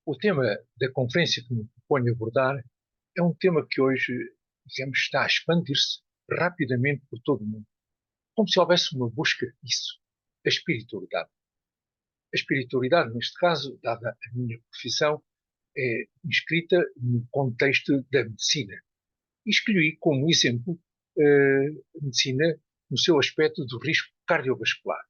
O tema da conferência que me proponho abordar é um tema que hoje, digamos, está a expandir-se rapidamente por todo o mundo, como se houvesse uma busca disso, a espiritualidade. A espiritualidade, neste caso, dada a minha profissão, é inscrita no contexto da medicina. E escolhi como exemplo a medicina no seu aspecto do risco cardiovascular.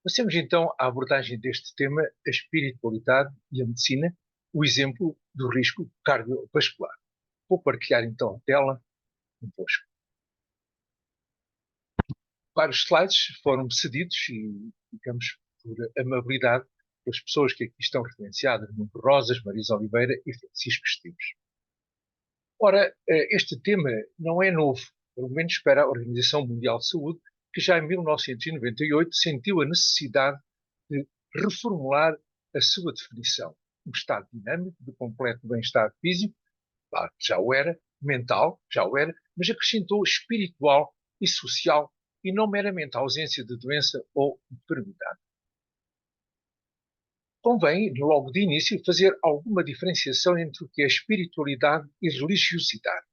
Passemos então à abordagem deste tema, a espiritualidade e a medicina, o exemplo do risco cardiovascular. Vou partilhar então a tela convosco. Vários slides foram cedidos e, digamos, por amabilidade pelas pessoas que aqui estão referenciadas, Nuno Rosas, Marisa Oliveira e Francisco Esteves. Ora, este tema não é novo, pelo menos para a Organização Mundial de Saúde, que já em 1998 sentiu a necessidade de reformular a sua definição. Um estado dinâmico de completo bem-estar físico, claro, já o era, mental, já o era, mas acrescentou espiritual e social e não meramente a ausência de doença ou enfermidade. Convém, logo de início, fazer alguma diferenciação entre o que é espiritualidade e religiosidade.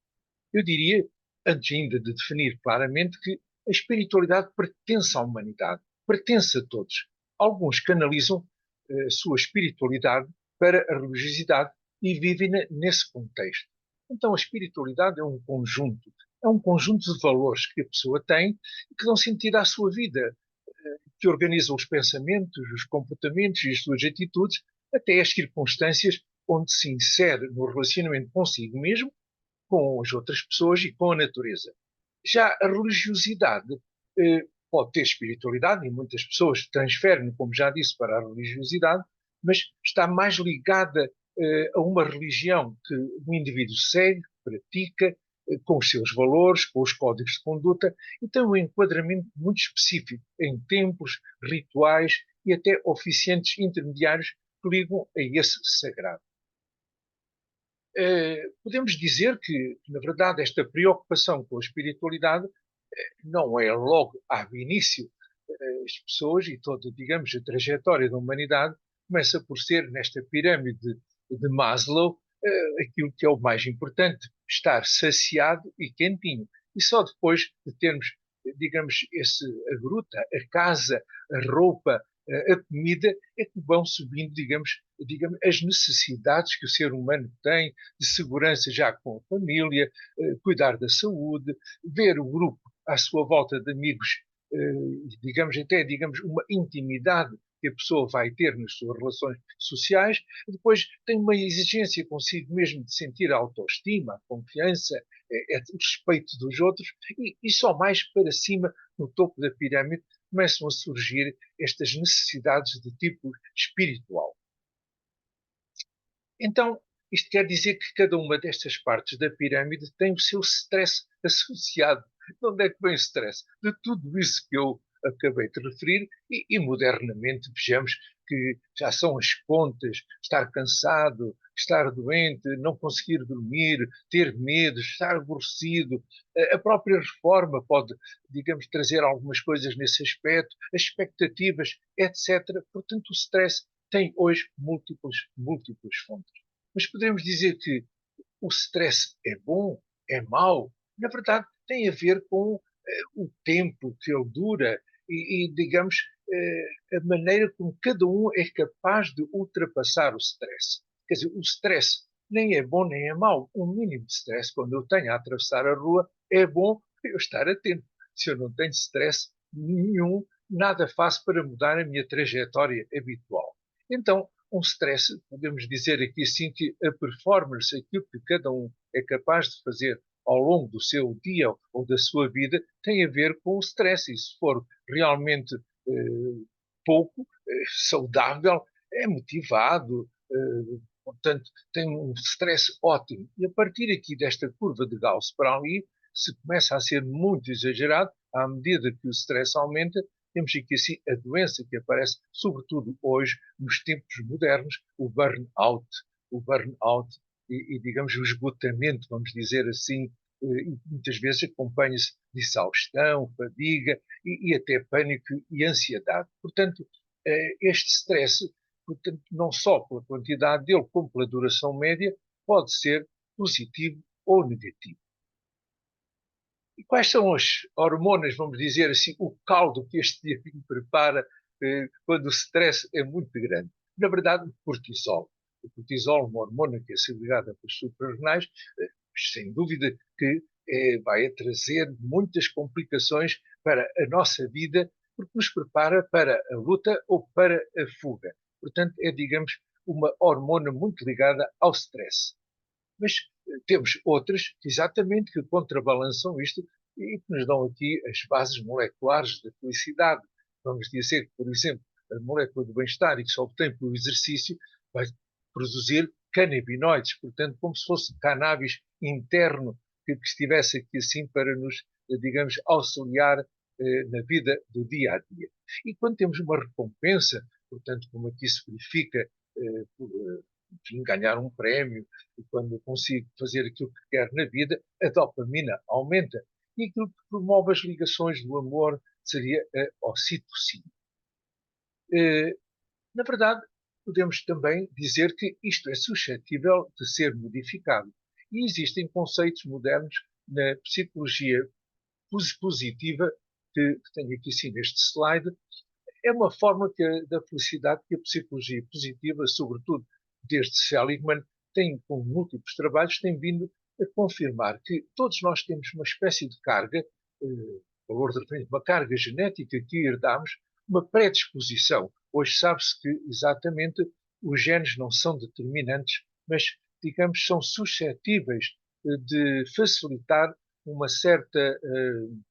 Eu diria, antes ainda de definir claramente, que a espiritualidade pertence à humanidade, pertence a todos. Alguns canalizam a sua espiritualidade para a religiosidade e vivem nesse contexto. Então a espiritualidade é um conjunto de valores que a pessoa tem e que dão sentido à sua vida, que organizam os pensamentos, os comportamentos e as suas atitudes até as circunstâncias onde se insere no relacionamento consigo mesmo, com as outras pessoas e com a natureza. Já a religiosidade pode ter espiritualidade e muitas pessoas transferem, como já disse, para a religiosidade, mas está mais ligada a uma religião que o indivíduo segue, pratica, com os seus valores, com os códigos de conduta, e tem um enquadramento muito específico em templos, rituais e até oficiantes intermediários que ligam a esse sagrado. Podemos dizer que, na verdade, esta preocupação com a espiritualidade não é logo ao início. As pessoas e toda, digamos, a trajetória da humanidade começa por ser, nesta pirâmide de Maslow, aquilo que é o mais importante, estar saciado e quentinho. E só depois de termos, digamos, a gruta, a casa, a roupa, a comida, é que vão subindo, digamos, as necessidades que o ser humano tem de segurança já com a família, cuidar da saúde, ver o grupo à sua volta de amigos, digamos, até, digamos, uma intimidade que a pessoa vai ter nas suas relações sociais, depois tem uma exigência consigo mesmo de sentir a autoestima, a confiança, o respeito dos outros, e só mais para cima, no topo da pirâmide, começam a surgir estas necessidades de tipo espiritual. Então, isto quer dizer que cada uma destas partes da pirâmide tem o seu stress associado. De onde é que vem o stress? De tudo isso que eu acabei de referir e modernamente vejamos que já são as contas, estar cansado, estar doente, não conseguir dormir, ter medo, estar aborrecido. A própria reforma pode, digamos, trazer algumas coisas nesse aspecto, as expectativas, etc. Portanto, o stress tem hoje múltiplas fontes. Mas podemos dizer que o stress é bom, é mau? Na verdade, tem a ver com o tempo que ele dura e digamos, a maneira como cada um é capaz de ultrapassar o stress. Quer dizer, o stress nem é bom nem é mau. Um mínimo de stress, quando eu tenho a atravessar a rua, é bom eu estar atento. Se eu não tenho stress nenhum, nada faço para mudar a minha trajetória habitual. Então, um stress, podemos dizer aqui assim que a performance, aquilo que cada um é capaz de fazer ao longo do seu dia ou da sua vida, tem a ver com o stress. E se for realmente pouco, saudável, é motivado, portanto, tem um stress ótimo. E a partir aqui desta curva de Gauss para ali, se começa a ser muito exagerado, à medida que o stress aumenta, temos aqui assim a doença que aparece, sobretudo hoje, nos tempos modernos, o burnout e digamos, o esgotamento, vamos dizer assim, muitas vezes acompanha-se de exaustão, fadiga e até pânico e ansiedade. Portanto, este stress portanto, não só pela quantidade dele, como pela duração média, pode ser positivo ou negativo. E quais são as hormonas, vamos dizer assim, o caldo que este diabinho prepara quando o stress é muito grande? Na verdade, o cortisol. O cortisol, uma hormona que é segregada pelos suprarrenais, sem dúvida que vai trazer muitas complicações para a nossa vida, porque nos prepara para a luta ou para a fuga. Portanto, é, digamos, uma hormona muito ligada ao stress. Mas temos outras, exatamente, que contrabalançam isto e que nos dão aqui as bases moleculares da felicidade. Vamos dizer que, por exemplo, a molécula do bem-estar, e que só obtém pelo exercício, vai produzir canabinoides, portanto, como se fosse cannabis interno que estivesse aqui assim para nos, digamos, auxiliar na vida do dia a dia. E quando temos uma recompensa, portanto, como aqui se verifica, por, enfim, ganhar um prémio, e quando consigo fazer aquilo que quero na vida, a dopamina aumenta. E aquilo que promove as ligações do amor seria a ocitocina. Na verdade, podemos também dizer que isto é suscetível de ser modificado. E existem conceitos modernos na psicologia positiva, que tenho aqui sim neste slide. É uma forma da felicidade que a psicologia positiva, sobretudo desde Seligman, tem, com múltiplos trabalhos, tem vindo a confirmar que todos nós temos uma espécie de carga, valor de repente, uma carga genética que herdamos, uma predisposição. Hoje sabe-se que exatamente os genes não são determinantes, mas, digamos, são suscetíveis de facilitar uma certa,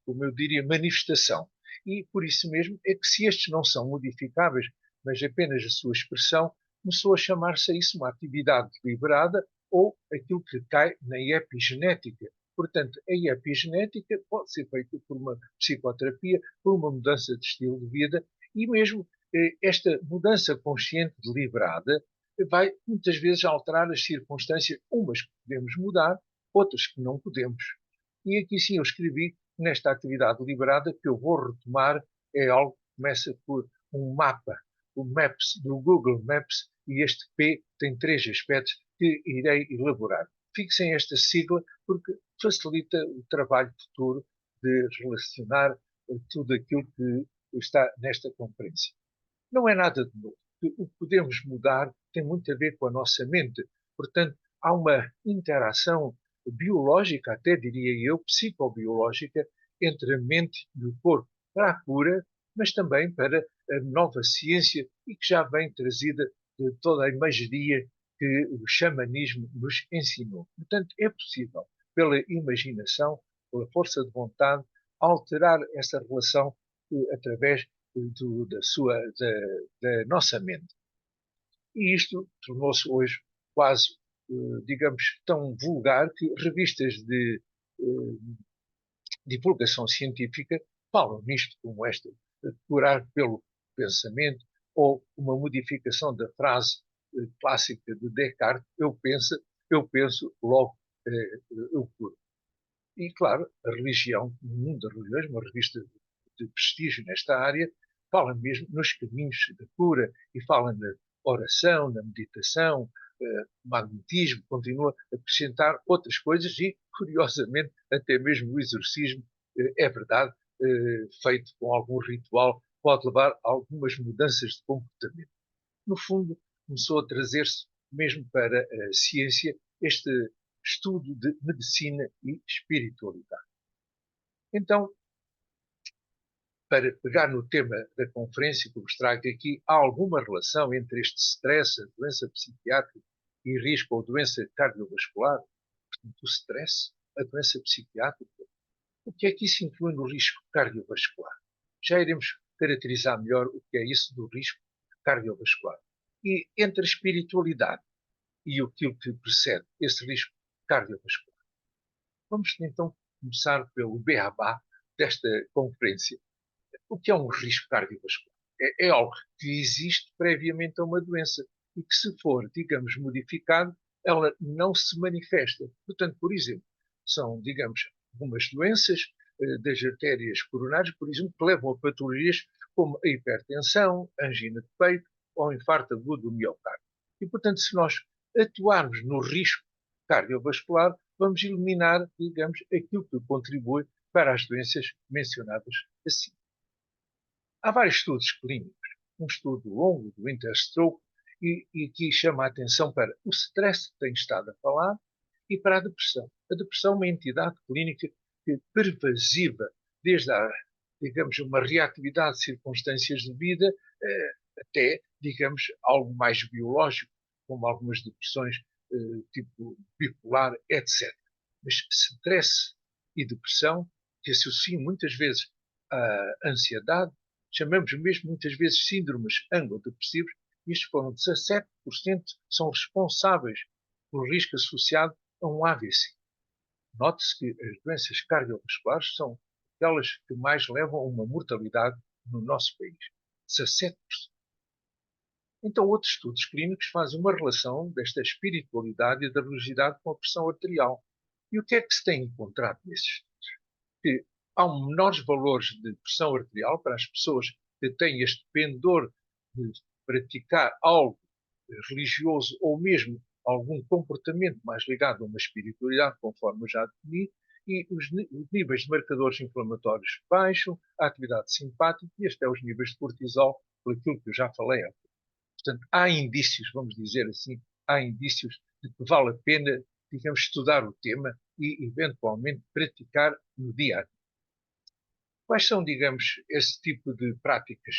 como eu diria, manifestação. E por isso mesmo é que se estes não são modificáveis, mas apenas a sua expressão, começou a chamar-se a isso uma atividade deliberada ou aquilo que cai na epigenética. Portanto, a epigenética pode ser feita por uma psicoterapia, por uma mudança de estilo de vida e mesmo esta mudança consciente deliberada vai muitas vezes alterar as circunstâncias, umas que podemos mudar, outras que não podemos. E aqui sim eu escrevi nesta atividade deliberada que eu vou retomar é algo que começa por um mapa, o Maps do Google Maps, e este P tem 3 aspectos que irei elaborar. Fixem esta sigla porque facilita o trabalho futuro de relacionar tudo aquilo que está nesta conferência. Não é nada de novo. O que podemos mudar tem muito a ver com a nossa mente. Portanto, há uma interação biológica, até diria eu, psicobiológica, entre a mente e o corpo, para a cura, mas também para a nova ciência e que já vem trazida de toda a imageria que o xamanismo nos ensinou. Portanto, é possível, pela imaginação, pela força de vontade, alterar essa relação através da nossa mente. E isto tornou-se hoje quase, digamos, tão vulgar que revistas de divulgação científica falam nisto como esta, curar pelo pensamento, ou uma modificação da frase clássica de Descartes, eu penso, logo eu curo. E, claro, a religião, o mundo das religiões, uma revista de prestígio nesta área, fala mesmo nos caminhos da cura e fala na oração, na meditação, magnetismo, continua a acrescentar outras coisas e, curiosamente, até mesmo o exorcismo, é verdade, feito com algum ritual, pode levar a algumas mudanças de comportamento. No fundo, começou a trazer-se mesmo para a ciência este estudo de medicina e espiritualidade. Então, para pegar no tema da conferência que vos trago aqui, há alguma relação entre este stress, a doença psiquiátrica e risco ou doença cardiovascular? Portanto, o stress, a doença psiquiátrica. O que é que isso inclui no risco cardiovascular? Já iremos caracterizar melhor o que é isso do risco cardiovascular. E entre a espiritualidade e aquilo que precede esse risco cardiovascular. Vamos então começar pelo beabá desta conferência. O que é um risco cardiovascular? É algo que existe previamente a uma doença e que, se for, digamos, modificado, ela não se manifesta. Portanto, por exemplo, são, digamos, algumas doenças das artérias coronárias, por exemplo, que levam a patologias como a hipertensão, a angina de peito ao infarto agudo do miocárdio. E, portanto, se nós atuarmos no risco cardiovascular, vamos eliminar, digamos, aquilo que contribui para as doenças mencionadas acima. Há vários estudos clínicos. Um estudo longo do Interstroke e aqui chama a atenção para o stress que tem estado a falar e para a depressão. A depressão é uma entidade clínica pervasiva, desde digamos, uma reatividade de circunstâncias de vida até, digamos, algo mais biológico, como algumas depressões tipo bipolar, etc. Mas stress e depressão, que associam muitas vezes à ansiedade, chamamos mesmo muitas vezes síndromes angiodepressivos, isto foram 17% são responsáveis pelo risco associado a um AVC. Note-se que as doenças cardiovasculares são aquelas que mais levam a uma mortalidade no nosso país. 17%. Então, outros estudos clínicos fazem uma relação desta espiritualidade e da religiosidade com a pressão arterial. E o que é que se tem encontrado nesses estudos? Que há menores valores de pressão arterial para as pessoas que têm este pendor de praticar algo religioso ou mesmo algum comportamento mais ligado a uma espiritualidade, conforme eu já defini, e os níveis de marcadores inflamatórios baixam, a atividade simpática e até os níveis de cortisol, por aquilo que eu já falei. Portanto, há indícios, vamos dizer assim, há indícios de que vale a pena, digamos, estudar o tema e, eventualmente, praticar no dia a dia. Quais são, digamos, esse tipo de práticas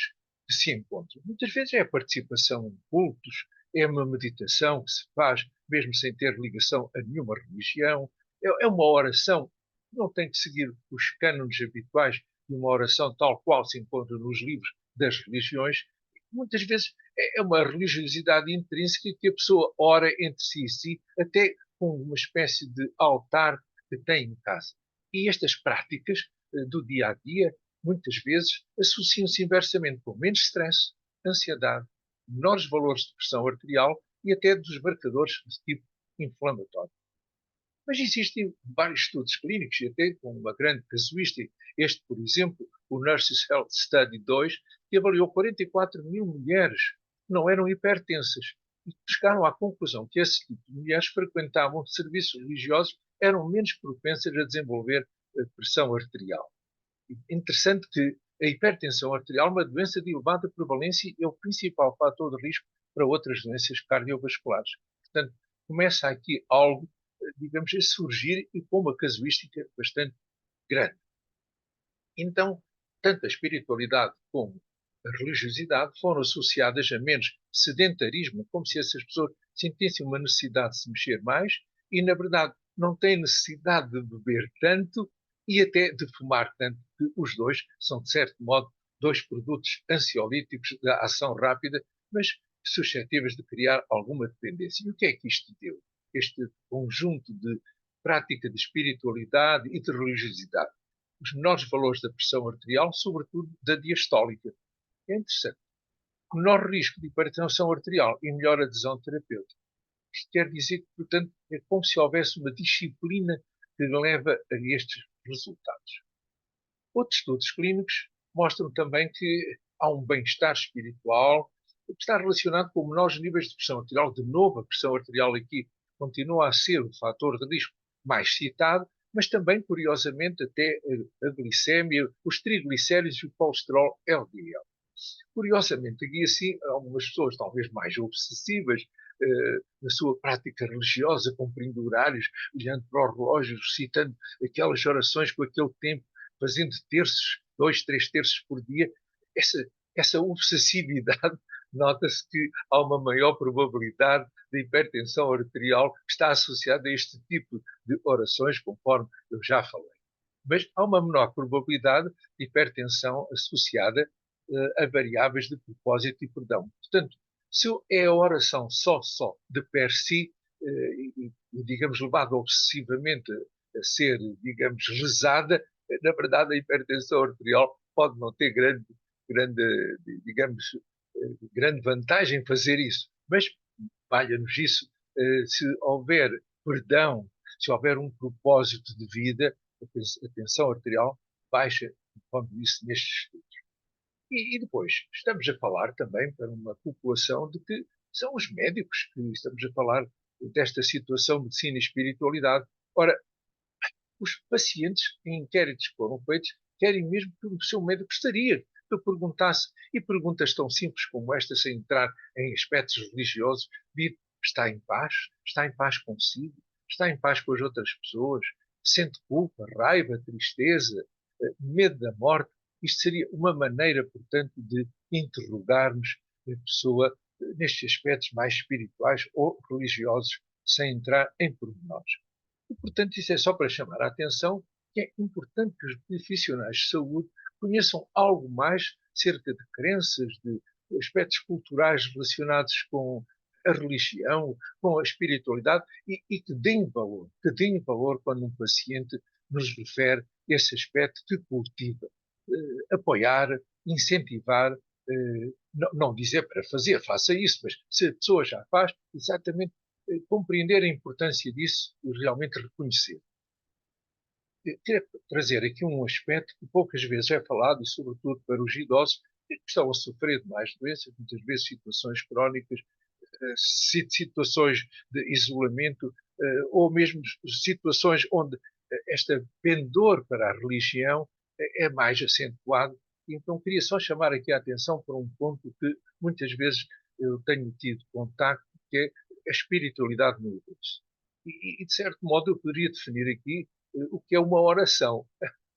que se encontram? Muitas vezes é a participação em cultos, é uma meditação que se faz mesmo sem ter ligação a nenhuma religião, é uma oração, não tem que seguir os cânones habituais de uma oração tal qual se encontra nos livros das religiões. Muitas vezes é uma religiosidade intrínseca que a pessoa ora entre si e si, até com uma espécie de altar que tem em casa. E estas práticas do dia a dia, muitas vezes, associam-se inversamente com menos stress, ansiedade, menores valores de pressão arterial e até dos marcadores de tipo inflamatório. Mas existem vários estudos clínicos e até com uma grande casuística. Este, por exemplo, o Nurses Health Study 2, que avaliou 44 mil mulheres que não eram hipertensas e chegaram à conclusão que esse tipo de mulheres frequentavam serviços religiosos, eram menos propensas a desenvolver pressão arterial. Interessante que a hipertensão arterial é uma doença de elevada prevalência e é o principal fator de risco para outras doenças cardiovasculares. Portanto, começa aqui algo, digamos, a surgir e com uma casuística bastante grande. Então, tanto a espiritualidade como a religiosidade foram associadas a menos sedentarismo, como se essas pessoas sentissem uma necessidade de se mexer mais e, na verdade, não têm necessidade de beber tanto e até de fumar tanto, que os dois são, de certo modo, dois produtos ansiolíticos de ação rápida, mas suscetíveis de criar alguma dependência. E o que é que isto deu? Este conjunto de prática de espiritualidade e de religiosidade. Os menores valores da pressão arterial, sobretudo da diastólica. É interessante. Menor risco de hipertensão arterial e melhor adesão terapêutica. Isto quer dizer que, portanto, é como se houvesse uma disciplina que leva a estes resultados. Outros estudos clínicos mostram também que há um bem-estar espiritual que está relacionado com menores níveis de pressão arterial. De novo, a pressão arterial aqui continua a ser o fator de risco mais citado, mas também, curiosamente, até a glicémia, os triglicéridos e o colesterol LDL. Curiosamente, aqui assim, algumas pessoas talvez mais obsessivas na sua prática religiosa, cumprindo horários, olhando para o relógio, recitando aquelas orações com aquele tempo, fazendo terços, 2, 3 terços por dia, essa obsessividade, nota-se que há uma maior probabilidade de hipertensão arterial que está associada a este tipo de orações, conforme eu já falei. Mas há uma menor probabilidade de hipertensão associada a variáveis de propósito e perdão. Portanto, se é a oração só de per si, e, digamos, levada obsessivamente a ser, digamos, rezada, na verdade a hipertensão arterial pode não ter grande, digamos, grande vantagem em fazer isso. Mas, valha-nos isso, se houver perdão, se houver um propósito de vida, a tensão arterial baixa, como disse nestes estudos. E depois, estamos a falar também para uma população de que são os médicos que estamos a falar desta situação de medicina e espiritualidade. Ora, os pacientes em inquéritos que foram feitos querem mesmo que o seu médico gostaria que eu perguntasse, e perguntas tão simples como esta, sem entrar em aspectos religiosos, de está em paz? Está em paz consigo? Está em paz com as outras pessoas? Sente culpa, raiva, tristeza, medo da morte? Isto seria uma maneira, portanto, de interrogarmos a pessoa nestes aspectos mais espirituais ou religiosos, sem entrar em pormenores. E, portanto, isso é só para chamar a atenção que é importante que os profissionais de saúde conheçam algo mais acerca de crenças, de aspectos culturais relacionados com a religião, com a espiritualidade e que deem valor quando um paciente nos refere esse aspecto que cultiva. Apoiar, incentivar, não dizer para fazer, faça isso, mas se a pessoa já faz, exatamente compreender a importância disso e realmente reconhecer. Queria trazer aqui um aspecto que poucas vezes é falado, e sobretudo para os idosos, que estão a sofrer de mais doenças, muitas vezes situações crónicas, situações de isolamento, ou mesmo situações onde este pendor para a religião é mais acentuado. Então, queria só chamar aqui a atenção para um ponto que muitas vezes eu tenho tido contacto, que é a espiritualidade no idoso. De certo modo, eu poderia definir aqui o que é uma oração.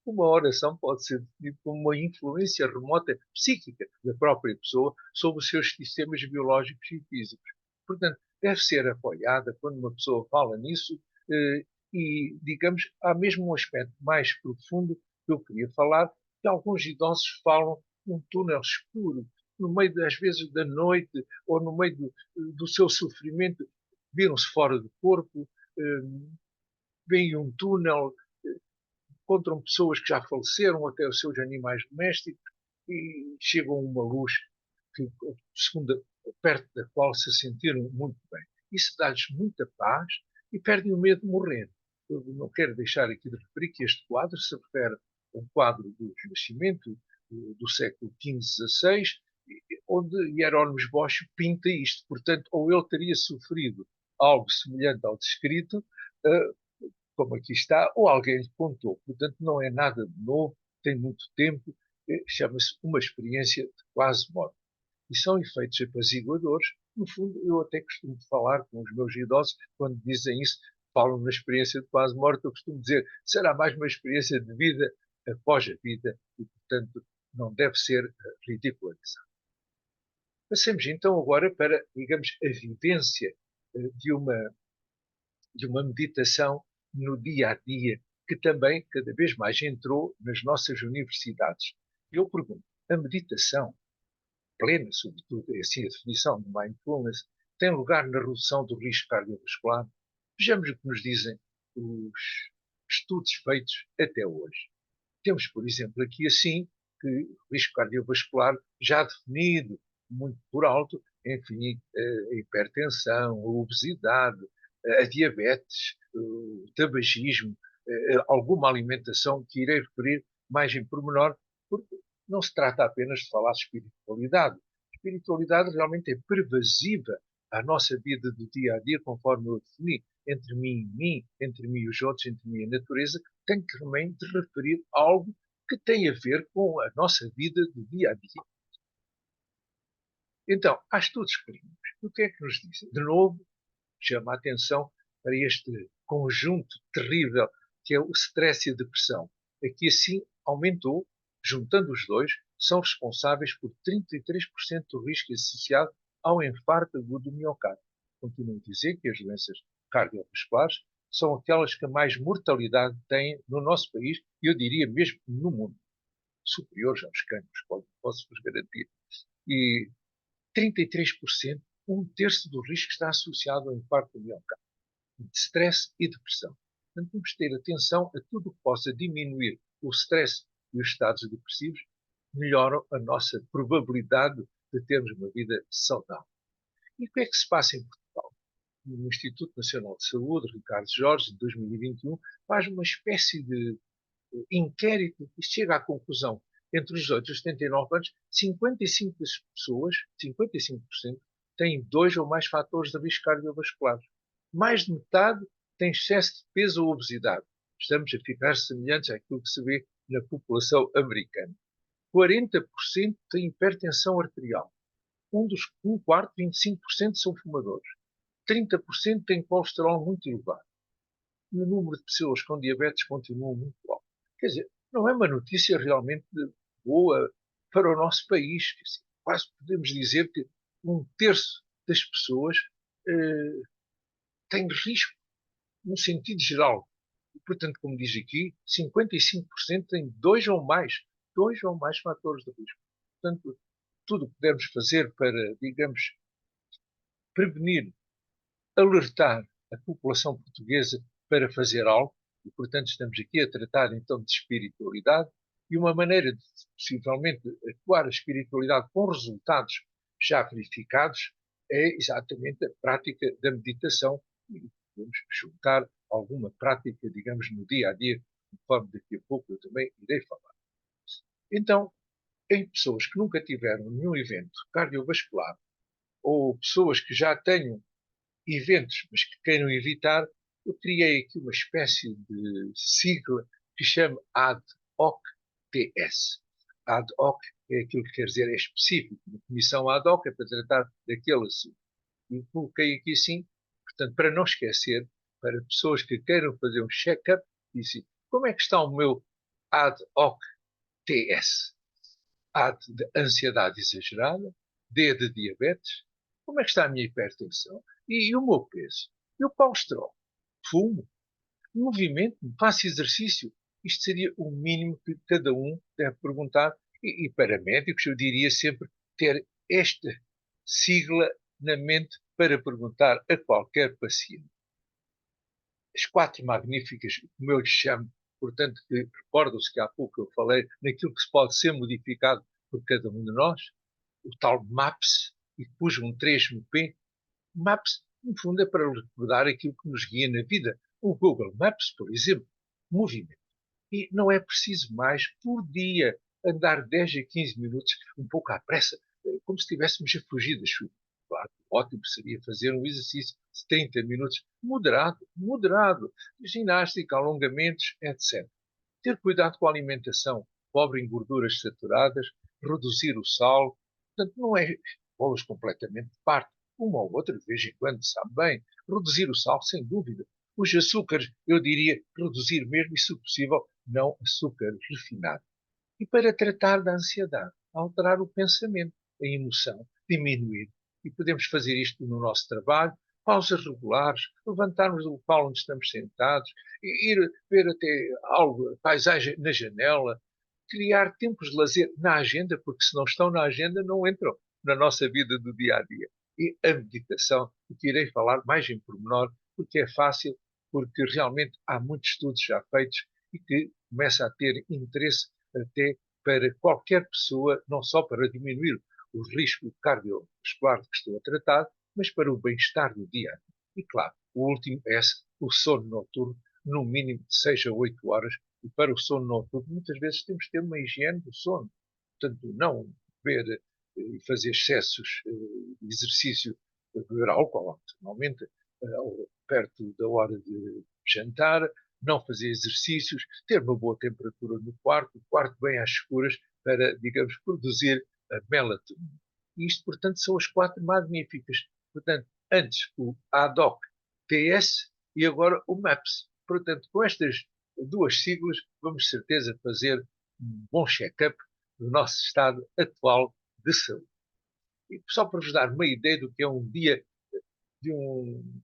Uma oração pode ser definida como uma influência remota psíquica da própria pessoa sobre os seus sistemas biológicos e físicos. Portanto, deve ser apoiada quando uma pessoa fala nisso e, digamos, há mesmo um aspecto mais profundo que eu queria falar, que alguns idosos falam num túnel escuro, no meio, às vezes, da noite ou no meio do seu sofrimento, viram-se fora do corpo, veem um túnel, encontram pessoas que já faleceram, até os seus animais domésticos, e chegam a uma luz que, segundo, perto da qual se sentiram muito bem. Isso dá-lhes muita paz e perdem o medo de morrer. Eu não quero deixar aqui de referir que este quadro se refere a um quadro do Renascimento do século XV-XVI, onde Hieronymus Bosch pinta isto. Portanto, ou ele teria sofrido algo semelhante ao descrito, como aqui está, ou alguém lhe contou. Portanto, não é nada de novo, tem muito tempo, chama-se uma experiência de quase morte. E são efeitos apaziguadores. No fundo, eu até costumo falar com os meus idosos, quando dizem isso, falam na experiência de quase morte, eu costumo dizer, será mais uma experiência de vida após a vida e, portanto, não deve ser ridicularizado. Passemos então agora para, digamos, a vivência de uma meditação no dia a dia, que também cada vez mais entrou nas nossas universidades. Eu pergunto, a meditação plena, sobretudo, é assim a definição de mindfulness, tem lugar na redução do risco cardiovascular? Vejamos o que nos dizem os estudos feitos até hoje. Temos, por exemplo, aqui assim, que o risco cardiovascular já definido muito por alto, enfim, a hipertensão, a obesidade, a diabetes, o tabagismo, alguma alimentação que irei referir mais em pormenor, porque não se trata apenas de falar de espiritualidade. A espiritualidade realmente é pervasiva à nossa vida do dia a dia, conforme eu defini, entre mim, entre mim e os outros, entre mim e a natureza, tem que também de referir algo que tem a ver com a nossa vida do dia a dia. Então, há estudos clínicos. O que é que nos dizem? De novo, chama a atenção para este conjunto terrível que é o stress e a depressão. Aqui, assim, aumentou, juntando os dois, são responsáveis por 33% do risco associado ao infarto agudo do miocárdio. Continuo a dizer que as doenças cardiovasculares são aquelas que mais mortalidade têm no nosso país e eu diria mesmo no mundo, superiores aos cancros, posso-vos garantir. E 33%, um terço do risco está associado ao infarto do miocárdio, de stress e depressão. Portanto, temos de ter atenção a tudo o que possa diminuir o stress e os estados depressivos, melhoram a nossa probabilidade de termos uma vida saudável. E o que é que se passa em Portugal? No Instituto Nacional de Saúde, Ricardo Jorge, de 2021, faz uma espécie de inquérito e chega à conclusão entre os 18 e os 79 anos, 55 pessoas, 55%, têm 2 ou mais fatores de risco cardiovasculares. Mais de metade tem excesso de peso ou obesidade. Estamos a ficar semelhantes àquilo que se vê na população americana. 40% têm hipertensão arterial. Um quarto, 25%, são fumadores. 30% têm colesterol muito elevado. E o número de pessoas com diabetes continua muito alto. Quer dizer, não é uma notícia realmente boa para o nosso país. Quase podemos dizer que um terço das pessoas tem risco, no sentido geral. E, portanto, como diz aqui, 55% têm dois ou mais fatores de risco. Portanto, tudo o que podemos fazer para, digamos, prevenir, alertar a população portuguesa para fazer algo, e portanto estamos aqui a tratar então de espiritualidade, e uma maneira de possivelmente atuar a espiritualidade com resultados já verificados é exatamente a prática da meditação, e podemos juntar alguma prática, digamos, no dia a dia, conforme daqui a pouco eu também irei falar. Então, em pessoas que nunca tiveram nenhum evento cardiovascular, ou pessoas que já tenham eventos, mas que queiram evitar, eu criei aqui uma espécie de sigla que chama AD-HOC-TS. AD-HOC é aquilo que quer dizer é específico. Uma comissão AD-HOC é para tratar daquele assunto. E coloquei aqui assim, portanto, para não esquecer, para pessoas que queiram fazer um check-up, disse, como é que está o meu AD-HOC-TS? AD de ansiedade exagerada, D de diabetes, como é que está a minha hipertensão e o meu peso? E o colesterol? Fumo? Movimento? Faço exercício? Isto seria o mínimo que cada um deve perguntar. E para médicos, eu diria sempre ter esta sigla na mente para perguntar a qualquer paciente. As 4 magníficas, como eu lhes chamo, portanto, que recordam-se que há pouco eu falei naquilo que se pode ser modificado por cada um de nós, o tal MAPS, e pus um 3 no P. MAPS, no fundo, é para recordar aquilo que nos guia na vida. O Google Maps, por exemplo, movimento. E não é preciso mais por dia andar 10 a 15 minutos, um pouco à pressa, como se estivéssemos a fugir da chuva. Claro, ótimo seria fazer um exercício de 30 minutos, moderado, ginástica, alongamentos, etc. Ter cuidado com a alimentação, pobre em gorduras saturadas, reduzir o sal, portanto, não é bolas completamente de parte. Uma ou outra, de vez em quando, sabe bem. Reduzir o sal, sem dúvida. Os açúcares, eu diria, reduzir mesmo e, se possível, não açúcar refinado. E para tratar da ansiedade, alterar o pensamento, a emoção, diminuir. E podemos fazer isto no nosso trabalho, pausas regulares, levantarmos do local onde estamos sentados, ir ver até algo, paisagem na janela, criar tempos de lazer na agenda, porque se não estão na agenda, não entram na nossa vida do dia a dia. E a meditação, que irei falar mais em pormenor, porque é fácil, porque realmente há muitos estudos já feitos e que começa a ter interesse até para qualquer pessoa, não só para diminuir o risco cardiovascular que estou a tratar, mas para o bem-estar do dia. E claro, o último é o sono noturno, no mínimo de 6 a 8 horas, e para o sono noturno, muitas vezes temos que ter uma higiene do sono. Portanto, não beber e fazer excessos de exercício, beber álcool, normalmente, perto da hora de jantar, não fazer exercícios, ter uma boa temperatura no quarto, o quarto bem às escuras, para, digamos, produzir a melatonina. E isto, portanto, são as 4 magníficas. Portanto, antes o ADOC-TS e agora o MAPS. Portanto, com estas 2 siglas, vamos de certeza fazer um bom check-up do nosso estado atual de saúde. E só para vos dar uma ideia do que é um dia de um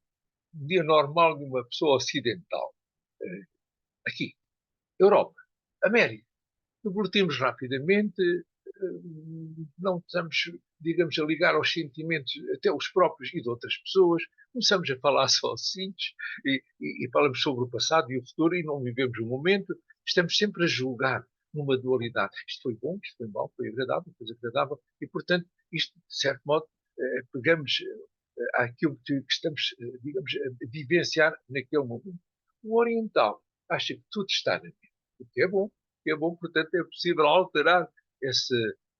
dia normal de uma pessoa ocidental. Aqui, Europa, América. Divertimos rapidamente, não estamos, digamos, a ligar aos sentimentos até os próprios e de outras pessoas, começamos a falar sozinhos e falamos sobre o passado e o futuro e não vivemos o momento, estamos sempre a julgar numa dualidade. Isto foi bom, isto foi mau, foi desagradável, e, portanto, isto, de certo modo, pegamos àquilo que estamos, digamos, a vivenciar naquele momento. O oriental acha que tudo está na mente, o que é bom, portanto, é possível alterar essa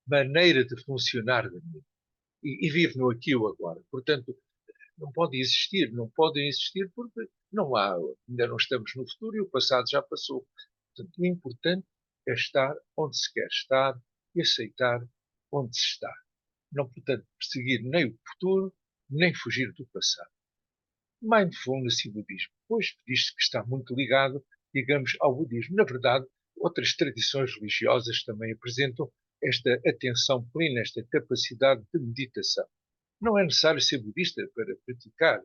maneira de funcionar da mente e vive no aqui e o agora. Portanto, não pode existir, não podem existir porque não há, ainda não estamos no futuro e o passado já passou. Portanto, o importante é estar onde se quer estar e aceitar onde se está. Não, portanto, perseguir nem o futuro, nem fugir do passado. Mindfulness e budismo. Pois diz-se que está muito ligado, digamos, ao budismo. Na verdade, outras tradições religiosas também apresentam esta atenção plena, esta capacidade de meditação. Não é necessário ser budista para praticar.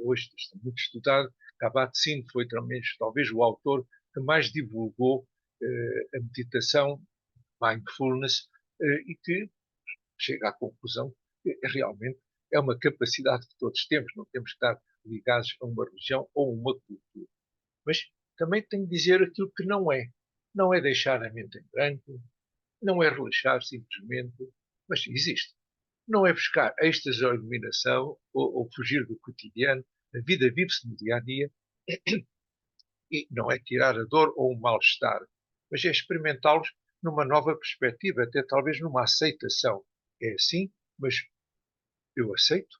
Hoje está muito estudado. Kabat-Zinn foi talvez o autor que mais divulgou a meditação, mindfulness, e que chega à conclusão que realmente é uma capacidade que todos temos, não temos que estar ligados a uma religião ou uma cultura. Mas também tenho de dizer aquilo que não é. Não é deixar a mente em branco, não é relaxar simplesmente, mas existe. Não é buscar êxtase ou iluminação ou fugir do cotidiano. A vida vive-se no dia a dia e não é tirar a dor ou o mal-estar, mas é experimentá-los numa nova perspectiva, até talvez numa aceitação. É assim, mas eu aceito,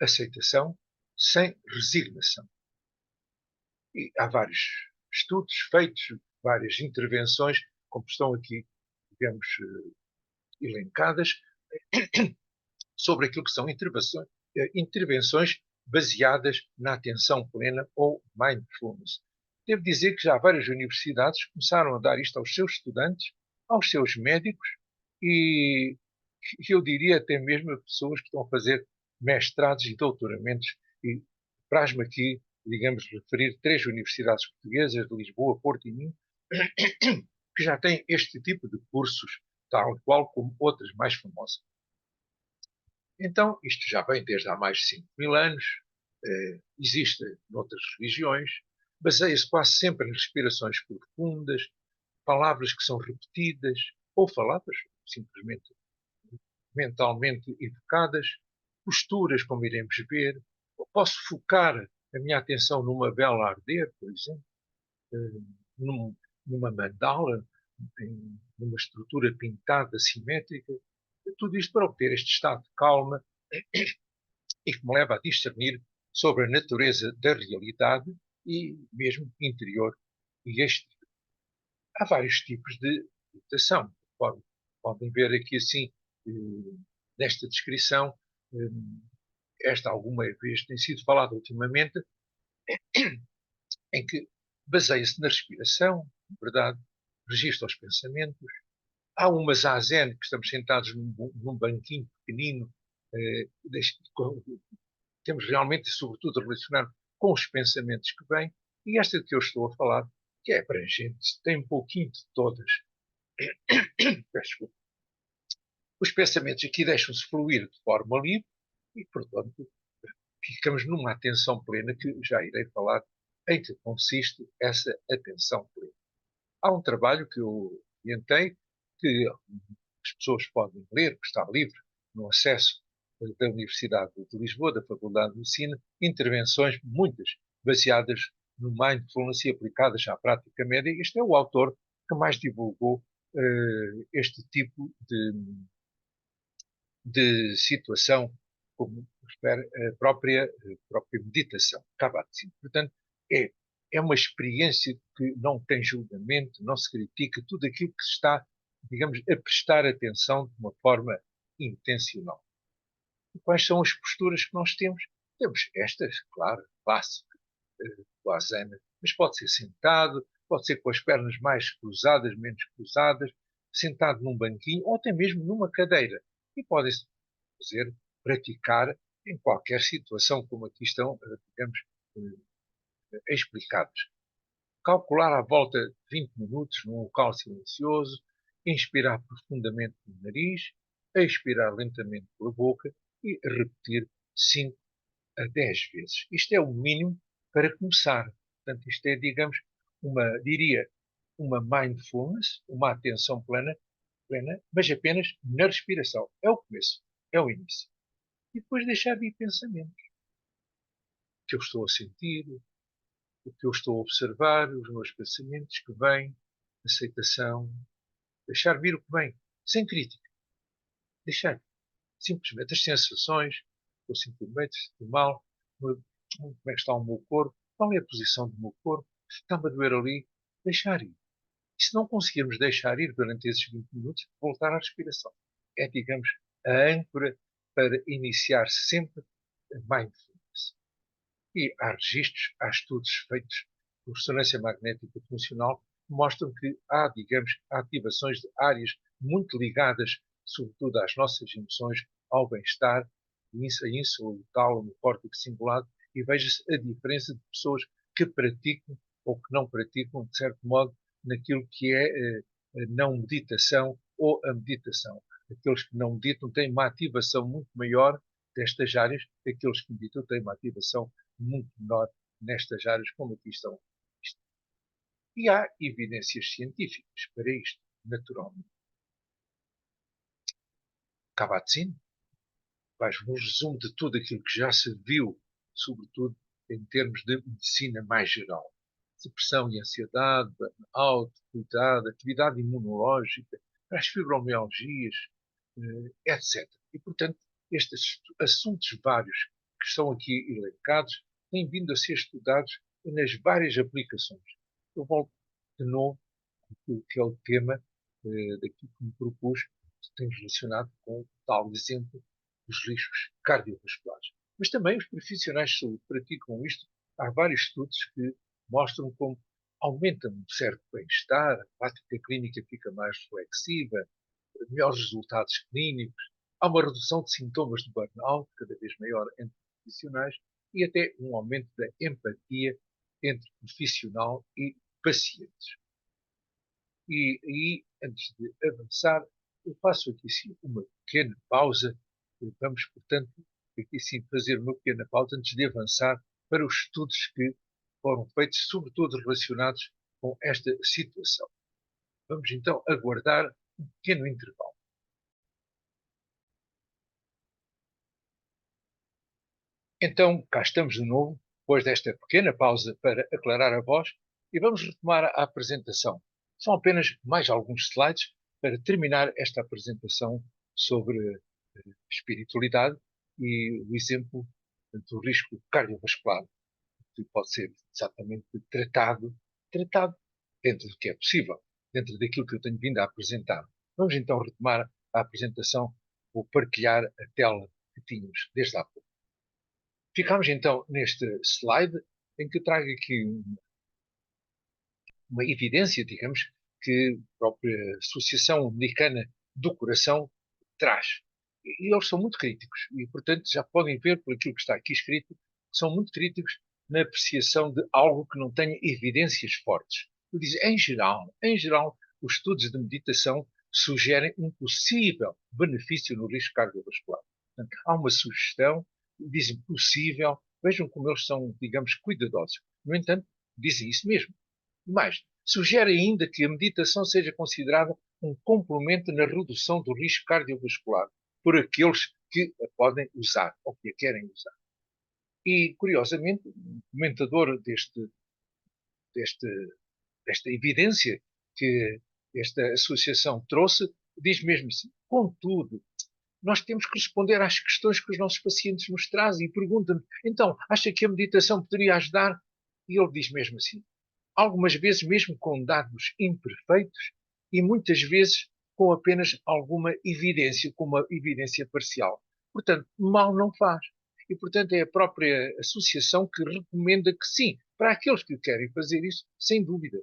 aceitação sem resignação. E há vários estudos feitos, várias intervenções, como estão aqui, digamos, elencadas, sobre aquilo que são intervenções baseadas na atenção plena ou mindfulness. Devo dizer que já várias universidades começaram a dar isto aos seus estudantes, aos seus médicos e eu diria até mesmo a pessoas que estão a fazer mestrados e doutoramentos. E traz-me aqui, digamos, referir três universidades portuguesas, de Lisboa, Porto e Minho, que já têm este tipo de cursos, tal qual como outras mais famosas. Então, isto já vem desde há mais de 5.000 anos, existe noutras religiões, baseia-se quase sempre em respirações profundas, palavras que são repetidas, ou palavras simplesmente mentalmente evocadas, posturas, como iremos ver. Eu posso focar a minha atenção numa vela a arder, por exemplo, eh, numa mandala, numa estrutura pintada, simétrica. Tudo isto para obter este estado de calma e que me leva a discernir sobre a natureza da realidade e mesmo interior e exterior. Há vários tipos de meditação. Podem ver aqui assim, nesta descrição, esta alguma vez tem sido falada ultimamente, em que baseia-se na respiração, na verdade, registra os pensamentos. Há uma zazen, que estamos sentados num banquinho pequenino, eh, temos realmente, sobretudo, a relacionar com os pensamentos que vêm, e esta de que eu estou a falar, que é abrangente, tem um pouquinho de todas. Os pensamentos aqui deixam-se fluir de forma livre e, portanto, ficamos numa atenção plena, que já irei falar em que consiste essa atenção plena. Há um trabalho que eu orientei, que as pessoas podem ler, que está livre no acesso da Universidade de Lisboa, da Faculdade de Medicina, intervenções, muitas, baseadas no mindfulness e aplicadas à prática médica. Este é o autor que mais divulgou este tipo de situação, como refere a própria meditação, Kabat-Zinn. Portanto, é uma experiência que não tem julgamento, não se critica, tudo aquilo que se está, digamos, a prestar atenção de uma forma intencional. E quais são as posturas que nós temos? Temos estas, claro, básicas, do asana, mas pode ser sentado, pode ser com as pernas mais cruzadas, menos cruzadas, sentado num banquinho ou até mesmo numa cadeira. E pode-se fazer, praticar em qualquer situação, como aqui estão, digamos, explicados. Calcular à volta de 20 minutos num local silencioso, inspirar profundamente pelo nariz, expirar lentamente pela boca e repetir 5 a 10 vezes. Isto é o mínimo para começar. Portanto, isto é, digamos, diria, uma mindfulness, uma atenção plena, mas apenas na respiração. É o começo, é o início. E depois deixar vir pensamentos. O que eu estou a sentir, o que eu estou a observar, os meus pensamentos que vêm, aceitação, deixar vir o que vem. sem crítica. Deixar simplesmente as sensações, eu sinto bem, sinto mal, como é que está o meu corpo, qual é a posição do meu corpo, está-me a doer ali, deixar ir. E se não conseguirmos deixar ir durante esses 20 minutos, voltar à respiração. É, digamos, a âncora para iniciar sempre a mindfulness. E há registros, há estudos feitos por ressonância magnética funcional que mostram que há, digamos, ativações de áreas muito ligadas, sobretudo às nossas emoções, ao bem-estar, a ínsula, o tálamo, o córtex cingulado, e veja-se a diferença de pessoas que praticam ou que não praticam, de certo modo, naquilo que é a não meditação ou a meditação. Aqueles que não meditam têm uma ativação muito maior destas áreas, aqueles que meditam têm uma ativação muito menor nestas áreas, como aqui estão. E há evidências científicas para isto, naturalmente. Kabat-Zinn faz um resumo de tudo aquilo que já se viu, sobretudo em termos de medicina mais geral. Depressão e ansiedade, burnout, cuidado, atividade imunológica, as fibromialgias, etc. E, portanto, estes assuntos vários que estão aqui elencados têm vindo a ser estudados nas várias aplicações. Eu volto de novo àquele tema daquilo que me propus, que tem relacionado com o tal exemplo dos riscos cardiovasculares. Mas também os profissionais de saúde praticam isto. Há vários estudos que mostram como aumenta um certo bem-estar, a prática clínica fica mais reflexiva, melhores resultados clínicos, há uma redução de sintomas de burnout, cada vez maior entre profissionais, e até um aumento da empatia entre profissional e pacientes. E antes de avançar, eu faço aqui sim uma pequena pausa. Vamos, portanto, aqui sim fazer uma pequena pausa antes de avançar para os estudos que foram feitos, sobretudo relacionados com esta situação. Vamos então aguardar um pequeno intervalo. Então, cá estamos de novo, depois desta pequena pausa para aclarar a voz, e vamos retomar a apresentação. São apenas mais alguns slides para terminar esta apresentação sobre espiritualidade e o exemplo do risco cardiovascular, que pode ser exatamente tratado dentro do que é possível, dentro daquilo que eu tenho vindo a apresentar. Vamos então retomar a apresentação, vou partilhar a tela que tínhamos desde há pouco. Ficamos então neste slide em que trago aqui uma evidência, digamos, que a própria Associação Americana do Coração traz. E eles são muito críticos e, portanto, já podem ver por aquilo que está aqui escrito, são muito críticos na apreciação de algo que não tenha evidências fortes. Diz, em geral, os estudos de meditação sugerem um possível benefício no risco cardiovascular. Portanto, há uma sugestão, dizem possível, vejam como eles são, digamos, cuidadosos. No entanto, dizem isso mesmo. Mais, sugere ainda que a meditação seja considerada um complemento na redução do risco cardiovascular por aqueles que a podem usar ou que a querem usar. E, curiosamente, um comentador deste, desta evidência que esta associação trouxe diz mesmo assim: contudo, nós temos que responder às questões que os nossos pacientes nos trazem e perguntam-nos, então, acha que a meditação poderia ajudar? E ele diz mesmo assim: algumas vezes mesmo com dados imperfeitos e muitas vezes com apenas alguma evidência, com uma evidência parcial. Portanto, mal não faz. E, portanto, é a própria associação que recomenda que sim, para aqueles que querem fazer isso, sem dúvida.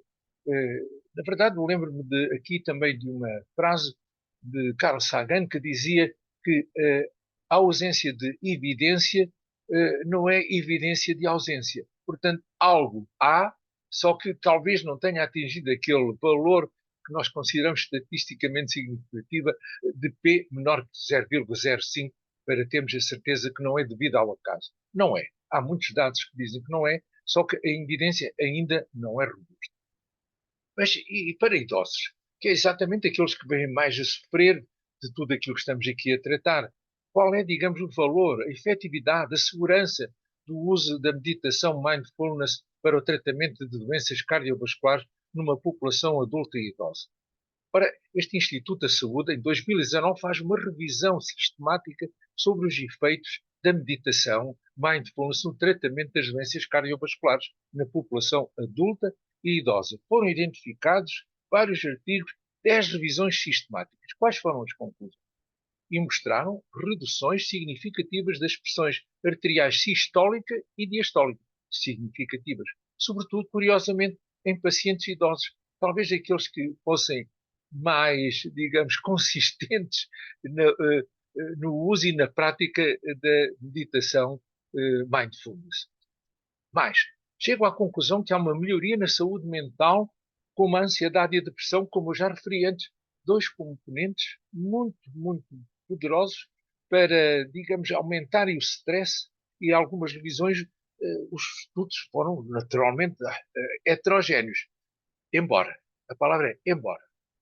Na verdade, eu lembro-me aqui também de uma frase de Carl Sagan que dizia que a ausência de evidência não é evidência de ausência. Portanto, algo há, só que talvez não tenha atingido aquele valor que nós consideramos estatisticamente significativa de P menor que 0,05 para termos a certeza que não é devido ao acaso. Não é. Há muitos dados que dizem que não é, só que a evidência ainda não é robusta. Mas e para idosos, que é exatamente aqueles que vêm mais a sofrer de tudo aquilo que estamos aqui a tratar, qual é, digamos, o valor, a efetividade, a segurança do uso da meditação mindfulness para o tratamento de doenças cardiovasculares numa população adulta e idosa? Ora, este Instituto da Saúde, em 2019, faz uma revisão sistemática sobre os efeitos da meditação mindfulness no tratamento das doenças cardiovasculares na população adulta e idosa. Foram identificados vários artigos, 10 revisões sistemáticas. Quais foram as conclusões? E mostraram reduções significativas das pressões arteriais sistólica e diastólica, significativas, sobretudo, curiosamente, em pacientes idosos, talvez aqueles que fossem mais, digamos, consistentes no uso e na prática da meditação mindfulness. Mais, chego à conclusão que há uma melhoria na saúde mental, como a ansiedade e a depressão, como eu já referi antes, dois componentes muito poderosos para, digamos, aumentarem o stress e algumas revisões, os estudos foram naturalmente heterogéneos, embora, a palavra é embora.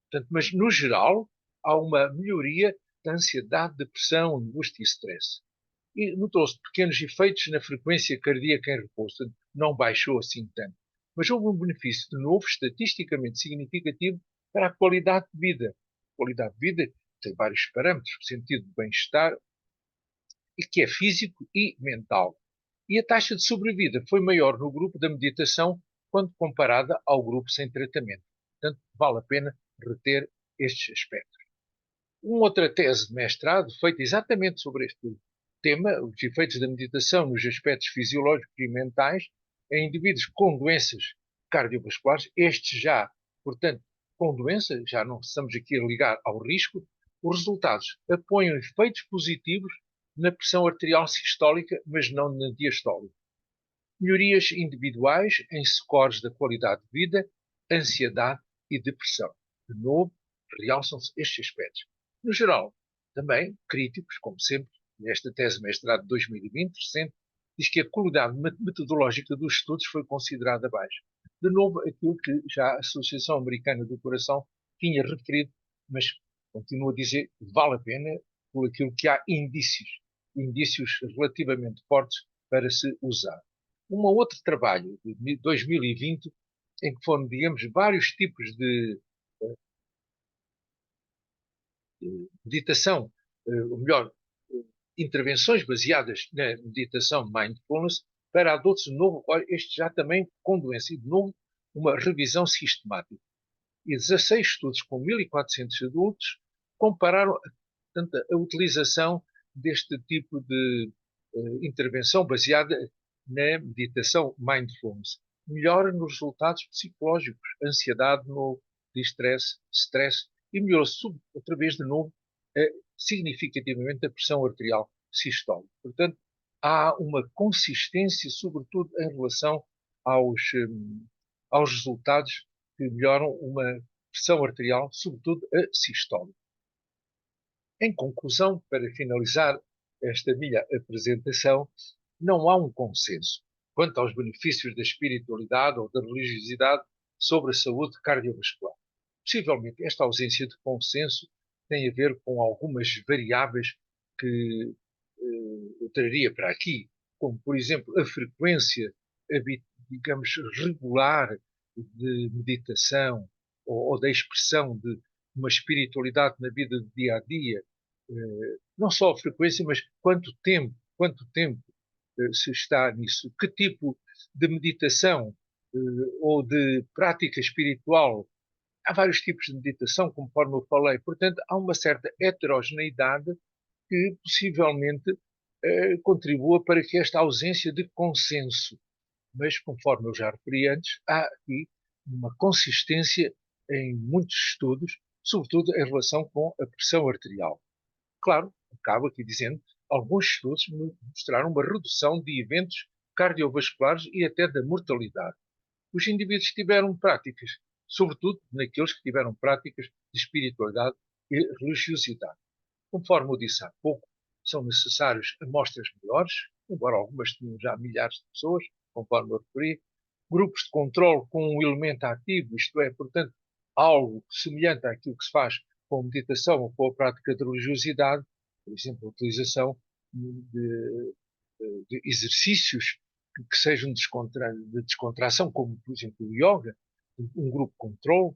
Portanto, mas, no geral, há uma melhoria da ansiedade, depressão, angústia e stress. E notou-se pequenos efeitos na frequência cardíaca em repouso, não baixou assim tanto. Mas houve um benefício, de novo, estatisticamente significativo para a qualidade de vida. A qualidade de vida tem vários parâmetros, o sentido de bem-estar, e que é físico e mental. E a taxa de sobrevida foi maior no grupo da meditação quando comparada ao grupo sem tratamento. Portanto, vale a pena reter estes aspectos. Uma outra tese de mestrado, feita exatamente sobre este tema, os efeitos da meditação nos aspectos fisiológicos e mentais, em indivíduos com doenças cardiovasculares, estes já, portanto, com doença, já não estamos aqui a ligar ao risco, os resultados apoiam efeitos positivos na pressão arterial sistólica, mas não na diastólica. Melhorias individuais em scores da qualidade de vida, ansiedade e depressão. De novo, realçam-se estes aspectos. No geral, também críticos, como sempre, nesta tese de mestrado de 2020, recente, diz que a qualidade metodológica dos estudos foi considerada baixa. De novo, aquilo que já a Associação Americana do Coração tinha referido, mas continuo a dizer, vale a pena por aquilo que há indícios relativamente fortes para se usar. Um outro trabalho de 2020, em que foram, digamos, vários tipos de meditação, ou melhor, intervenções baseadas na meditação mindfulness para adultos de novo, este já também com doença, e de novo uma revisão sistemática. E 16 estudos com 1.400 adultos compararam portanto, a utilização deste tipo de intervenção baseada na meditação mindfulness. Melhora nos resultados psicológicos, ansiedade, no distress, stress, e melhorou outra vez de novo significativamente a pressão arterial sistólica. Portanto, há uma consistência, sobretudo em relação aos resultados que melhoram uma pressão arterial, sobretudo a sistólica. Em conclusão, para finalizar esta minha apresentação, não há um consenso quanto aos benefícios da espiritualidade ou da religiosidade sobre a saúde cardiovascular. Possivelmente, esta ausência de consenso tem a ver com algumas variáveis que eu traria para aqui, como, por exemplo, a frequência, digamos, regular de meditação ou da expressão de uma espiritualidade na vida do dia a dia, não só a frequência, mas quanto tempo se está nisso, que tipo de meditação ou de prática espiritual. Há vários tipos de meditação, conforme eu falei, portanto, há uma certa heterogeneidade que possivelmente contribua para que esta ausência de consenso, mas conforme eu já referi antes, há aqui uma consistência em muitos estudos, sobretudo em relação com a pressão arterial. Claro, acabo aqui dizendo, alguns estudos mostraram uma redução de eventos cardiovasculares e até da mortalidade. Os indivíduos que tiveram práticas, sobretudo naqueles que tiveram práticas de espiritualidade e religiosidade. Conforme eu disse há pouco, são necessárias amostras maiores, embora algumas tenham já milhares de pessoas, conforme eu referi, grupos de controle com um elemento ativo, isto é, portanto, algo semelhante àquilo que se faz com a meditação ou com a prática de religiosidade, por exemplo, a utilização de exercícios que sejam de descontração, como, por exemplo, o yoga, um grupo controle,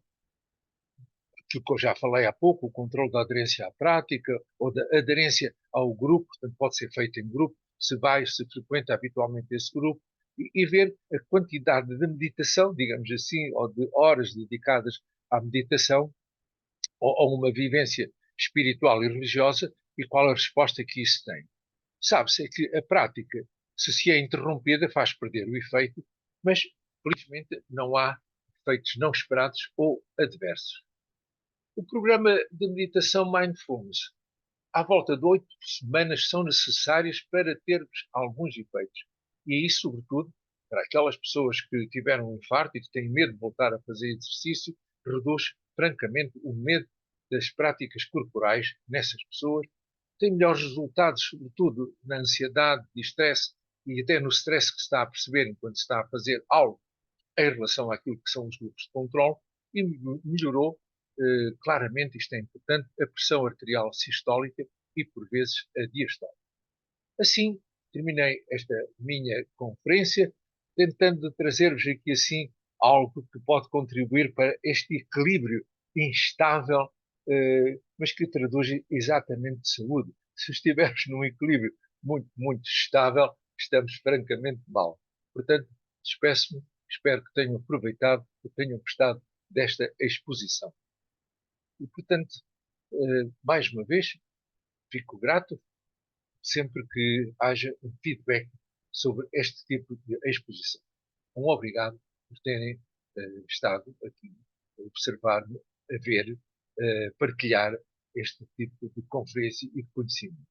do que eu já falei há pouco, o controle da aderência à prática ou da aderência ao grupo, portanto pode ser feito em grupo, se frequenta habitualmente esse grupo, e ver a quantidade de meditação, digamos assim, ou de horas dedicadas à meditação ou a uma vivência espiritual e religiosa e qual a resposta que isso tem. Sabe-se é que a prática, se é interrompida, faz perder o efeito, mas felizmente não há efeitos não esperados ou adversos. O programa de meditação Mindfulness, à volta de 8 semanas, são necessárias para termos alguns efeitos. E aí, sobretudo, para aquelas pessoas que tiveram um infarto e que têm medo de voltar a fazer exercício, reduz francamente o medo das práticas corporais nessas pessoas, tem melhores resultados, sobretudo na ansiedade e estresse, e até no stress que se está a perceber enquanto se está a fazer algo em relação àquilo que são os grupos de controle, e melhorou claramente, isto é importante, a pressão arterial sistólica e, por vezes, a diastólica. Assim, terminei esta minha conferência, tentando trazer-vos aqui, assim, algo que pode contribuir para este equilíbrio instável, mas que traduz exatamente saúde. Se estivermos num equilíbrio muito, muito estável, estamos francamente mal. Portanto, despeço-me, espero que tenham aproveitado, que tenham gostado desta exposição. E, portanto, mais uma vez, fico grato sempre que haja um feedback sobre este tipo de exposição. Um obrigado por terem estado aqui a observar-me, a ver, partilhar este tipo de conferência e de conhecimento.